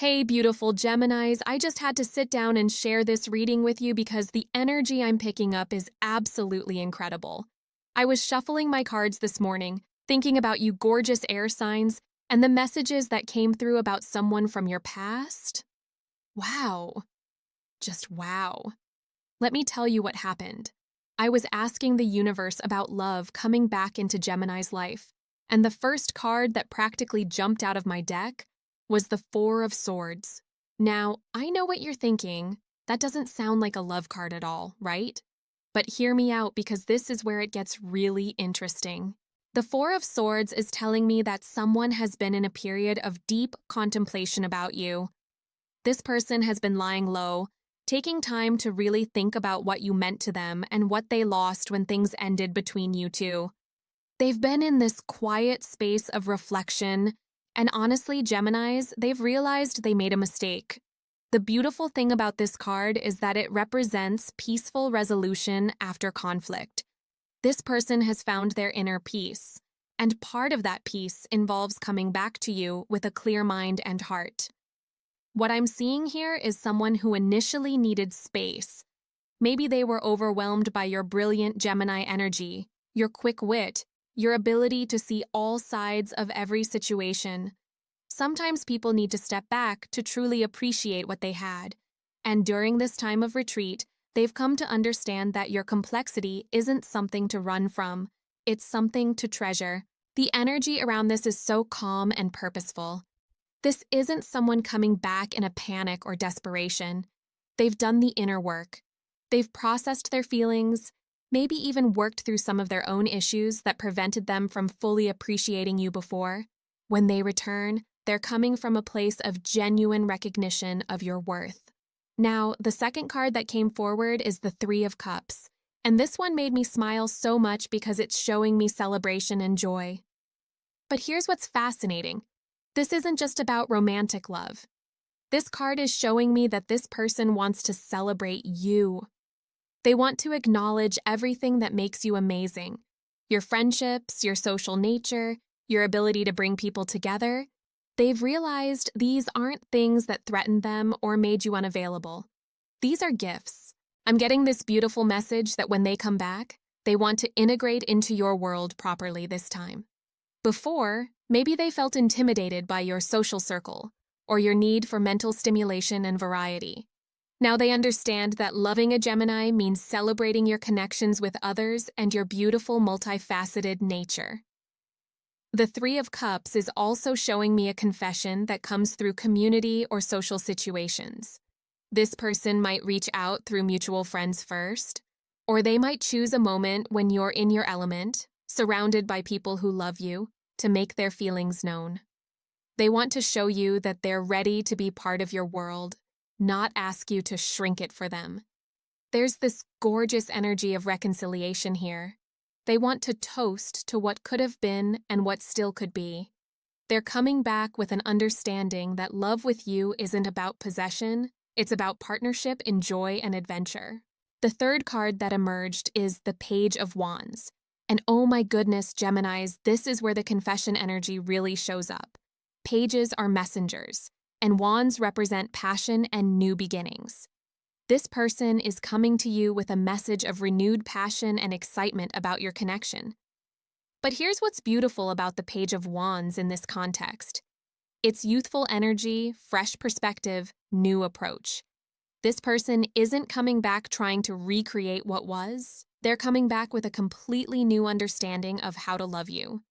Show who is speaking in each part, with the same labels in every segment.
Speaker 1: Hey, beautiful Geminis, I just had to sit down and share this reading with you because the energy I'm picking up is absolutely incredible. I was shuffling my cards this morning, thinking about you gorgeous air signs and the messages that came through about someone from your past. Wow. Just wow. Let me tell you what happened. I was asking the universe about love coming back into Gemini's life, and the first card that practically jumped out of my deck was the Four of Swords. Now, I know what you're thinking. That doesn't sound like a love card at all, right? But hear me out because this is where it gets really interesting. The Four of Swords is telling me that someone has been in a period of deep contemplation about you. This person has been lying low, taking time to really think about what you meant to them and what they lost when things ended between you two. They've been in this quiet space of reflection, and honestly, Geminis, they've realized they made a mistake. The beautiful thing about this card is that it represents peaceful resolution after conflict. This person has found their inner peace, and part of that peace involves coming back to you with a clear mind and heart. What I'm seeing here is someone who initially needed space. Maybe they were overwhelmed by your brilliant Gemini energy, your quick wit, your ability to see all sides of every situation. Sometimes people need to step back to truly appreciate what they had. And during this time of retreat, they've come to understand that your complexity isn't something to run from, it's something to treasure. The energy around this is so calm and purposeful. This isn't someone coming back in a panic or desperation. They've done the inner work. They've processed their feelings, maybe even worked through some of their own issues that prevented them from fully appreciating you before. When they return, they're coming from a place of genuine recognition of your worth. Now, the second card that came forward is the Three of Cups, and this one made me smile so much because it's showing me celebration and joy. But here's what's fascinating. This isn't just about romantic love. This card is showing me that this person wants to celebrate you. They want to acknowledge everything that makes you amazing. Your friendships, your social nature, your ability to bring people together. They've realized these aren't things that threatened them or made you unavailable. These are gifts. I'm getting this beautiful message that when they come back, they want to integrate into your world properly this time. Before, maybe they felt intimidated by your social circle or your need for mental stimulation and variety. Now they understand that loving a Gemini means celebrating your connections with others and your beautiful multifaceted nature. The Three of Cups is also showing me a confession that comes through community or social situations. This person might reach out through mutual friends first, or they might choose a moment when you're in your element, surrounded by people who love you, to make their feelings known. They want to show you that they're ready to be part of your world, not ask you to shrink it for them. There's this gorgeous energy of reconciliation here. They want to toast to what could have been and what still could be. They're coming back with an understanding that love with you isn't about possession, it's about partnership in joy and adventure. The third card that emerged is the Page of Wands. And oh my goodness, Geminis, this is where the confession energy really shows up. Pages are messengers, and wands represent passion and new beginnings. This person is coming to you with a message of renewed passion and excitement about your connection. But here's what's beautiful about the Page of Wands in this context. It's youthful energy, fresh perspective, new approach. This person isn't coming back trying to recreate what was. They're coming back with a completely new understanding of how to love you.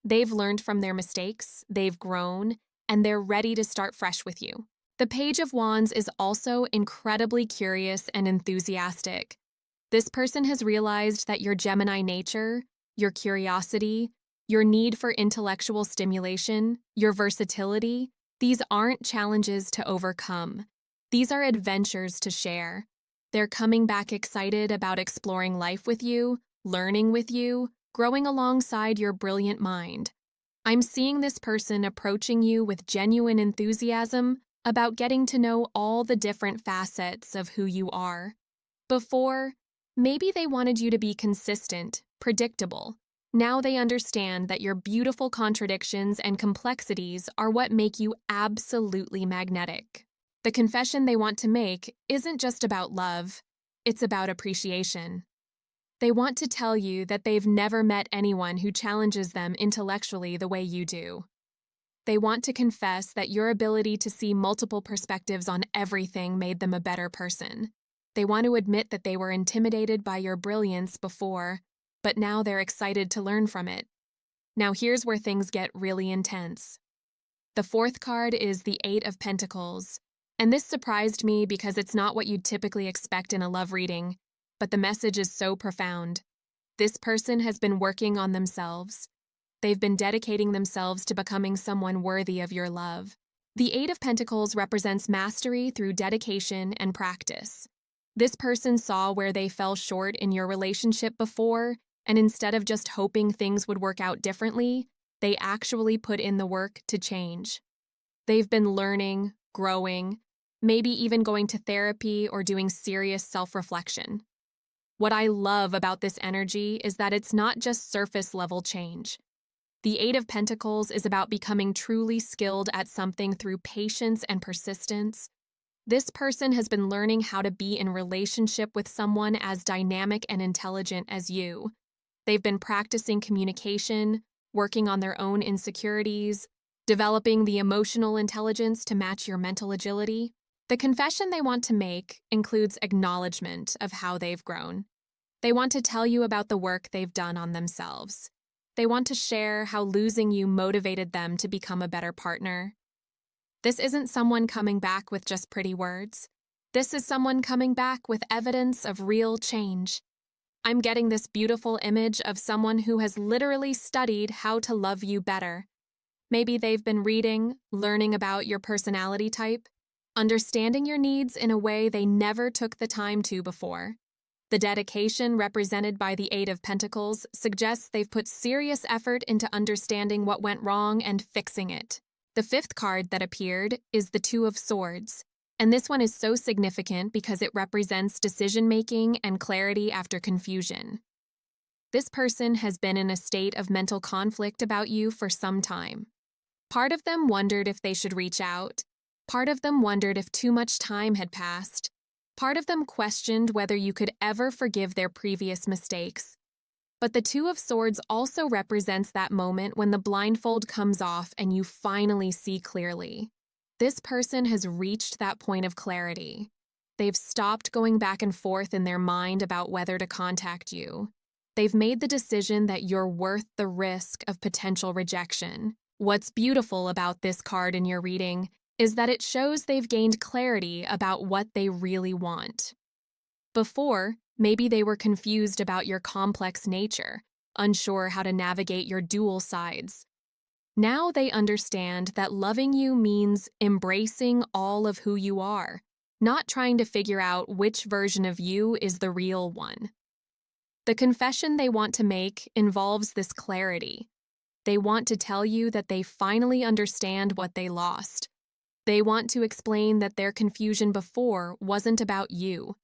Speaker 1: They've learned from their mistakes, they've grown, and they're ready to start fresh with you. The Page of Wands is also incredibly curious and enthusiastic. This person has realized that your Gemini nature, your curiosity, your need for intellectual stimulation, your versatility, these aren't challenges to overcome. These are adventures to share. They're coming back excited about exploring life with you, learning with you, growing alongside your brilliant mind. I'm seeing this person approaching you with genuine enthusiasm about getting to know all the different facets of who you are. Before, maybe they wanted you to be consistent, predictable, Now they understand that your beautiful contradictions and complexities are what make you absolutely magnetic. The confession they want to make isn't just about love, it's about appreciation. They want to tell you that they've never met anyone who challenges them intellectually the way you do. They want to confess that your ability to see multiple perspectives on everything made them a better person. They want to admit that they were intimidated by your brilliance before, but now they're excited to learn from it. Now here's where things get really intense. The fourth card is the Eight of Pentacles, and this surprised me because it's not what you'd typically expect in a love reading, but the message is so profound. This person has been working on themselves. They've been dedicating themselves to becoming someone worthy of your love. The Eight of Pentacles represents mastery through dedication and practice. This person saw where they fell short in your relationship before, and instead of just hoping things would work out differently, they actually put in the work to change. They've been learning, growing, maybe even going to therapy or doing serious self-reflection. What I love about this energy is that it's not just surface-level change. The Eight of Pentacles is about becoming truly skilled at something through patience and persistence. This person has been learning how to be in relationship with someone as dynamic and intelligent as you. They've been practicing communication, working on their own insecurities, developing the emotional intelligence to match your mental agility. The confession they want to make includes acknowledgement of how they've grown. They want to tell you about the work they've done on themselves. They want to share how losing you motivated them to become a better partner. This isn't someone coming back with just pretty words. This is someone coming back with evidence of real change. I'm getting this beautiful image of someone who has literally studied how to love you better. Maybe they've been reading, learning about your personality type, understanding your needs in a way they never took the time to before. The dedication represented by the Eight of Pentacles suggests they've put serious effort into understanding what went wrong and fixing it. The fifth card that appeared is the Two of Swords, and this one is so significant because it represents decision-making and clarity after confusion. This person has been in a state of mental conflict about you for some time. Part of them wondered if they should reach out. Part of them wondered if too much time had passed. Part of them questioned whether you could ever forgive their previous mistakes. But the Two of Swords also represents that moment when the blindfold comes off and you finally see clearly. This person has reached that point of clarity. They've stopped going back and forth in their mind about whether to contact you. They've made the decision that you're worth the risk of potential rejection. What's beautiful about this card in your reading is that it shows they've gained clarity about what they really want. Before, maybe they were confused about your complex nature, unsure how to navigate your dual sides. Now they understand that loving you means embracing all of who you are, not trying to figure out which version of you is the real one. The confession they want to make involves this clarity. They want to tell you that they finally understand what they lost. They want to explain that their confusion before wasn't about you.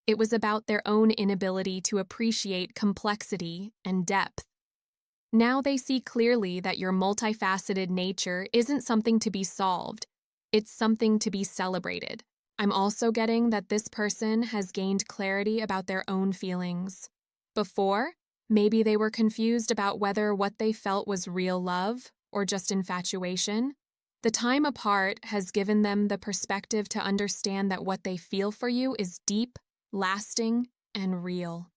Speaker 1: It was about their own inability to appreciate complexity and depth. Now they see clearly that your multifaceted nature isn't something to be solved. It's something to be celebrated. I'm also getting that this person has gained clarity about their own feelings. Before, maybe they were confused about whether what they felt was real love or just infatuation. The time apart has given them the perspective to understand that what they feel for you is deep, lasting, and real.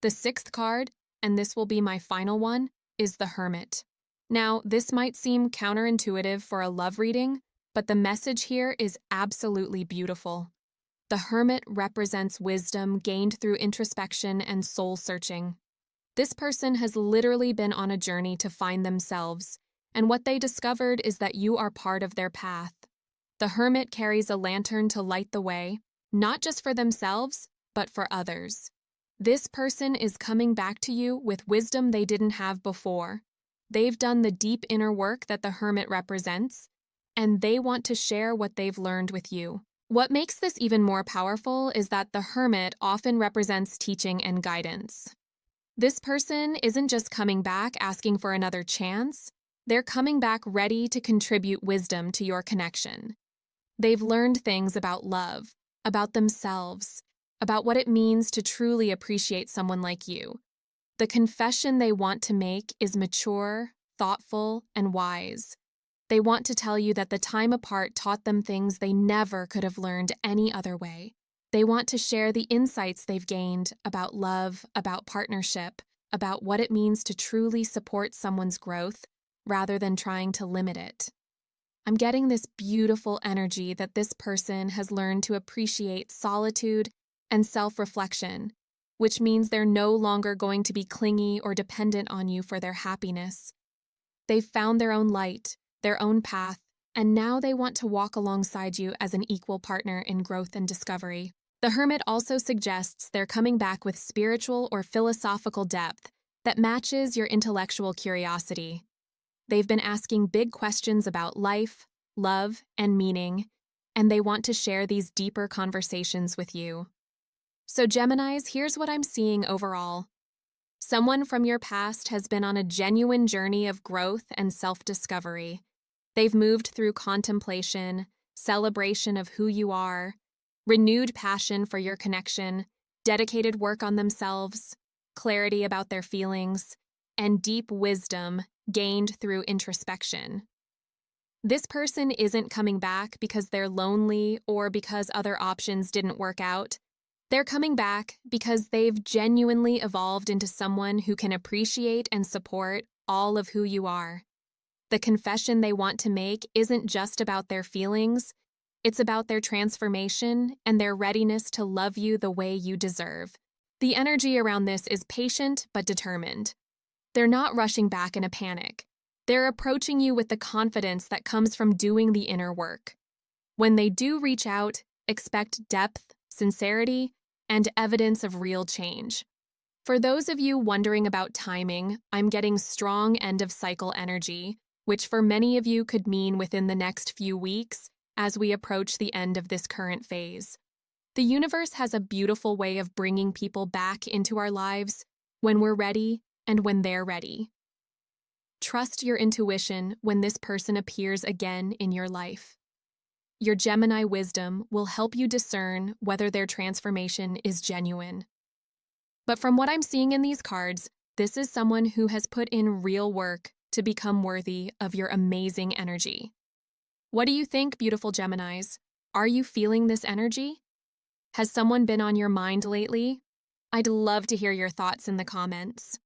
Speaker 1: The sixth card, and this will be my final one, is the Hermit. Now, this might seem counterintuitive for a love reading, but the message here is absolutely beautiful. The Hermit represents wisdom gained through introspection and soul-searching. This person has literally been on a journey to find themselves, and what they discovered is that you are part of their path. The Hermit carries a lantern to light the way, not just for themselves, but for others. This person is coming back to you with wisdom they didn't have before. They've done the deep inner work that the Hermit represents, and they want to share what they've learned with you. What makes this even more powerful is that the Hermit often represents teaching and guidance. This person isn't just coming back asking for another chance, they're coming back ready to contribute wisdom to your connection. They've learned things about love, about themselves, about what it means to truly appreciate someone like you. The confession they want to make is mature, thoughtful, and wise. They want to tell you that the time apart taught them things they never could have learned any other way. They want to share the insights they've gained about love, about partnership, about what it means to truly support someone's growth rather than trying to limit it. I'm getting this beautiful energy that this person has learned to appreciate solitude and self-reflection, which means they're no longer going to be clingy or dependent on you for their happiness. They've found their own light, their own path, and now they want to walk alongside you as an equal partner in growth and discovery. The Hermit also suggests they're coming back with spiritual or philosophical depth that matches your intellectual curiosity. They've been asking big questions about life, love, and meaning, and they want to share these deeper conversations with you. So Geminis, here's what I'm seeing overall. Someone from your past has been on a genuine journey of growth and self-discovery. They've moved through contemplation, celebration of who you are, renewed passion for your connection, dedicated work on themselves, clarity about their feelings, and deep wisdom gained through introspection. This person isn't coming back because they're lonely or because other options didn't work out. They're coming back because they've genuinely evolved into someone who can appreciate and support all of who you are. The confession they want to make isn't just about their feelings, it's about their transformation and their readiness to love you the way you deserve. The energy around this is patient but determined. They're not rushing back in a panic. They're approaching you with the confidence that comes from doing the inner work. When they do reach out, expect depth, sincerity, and evidence of real change. For those of you wondering about timing, I'm getting strong end-of-cycle energy, which for many of you could mean within the next few weeks as we approach the end of this current phase. The universe has a beautiful way of bringing people back into our lives when we're ready and when they're ready. Trust your intuition when this person appears again in your life. Your Gemini wisdom will help you discern whether their transformation is genuine. But from what I'm seeing in these cards, this is someone who has put in real work to become worthy of your amazing energy. What do you think, beautiful Geminis? Are you feeling this energy? Has someone been on your mind lately? I'd love to hear your thoughts in the comments.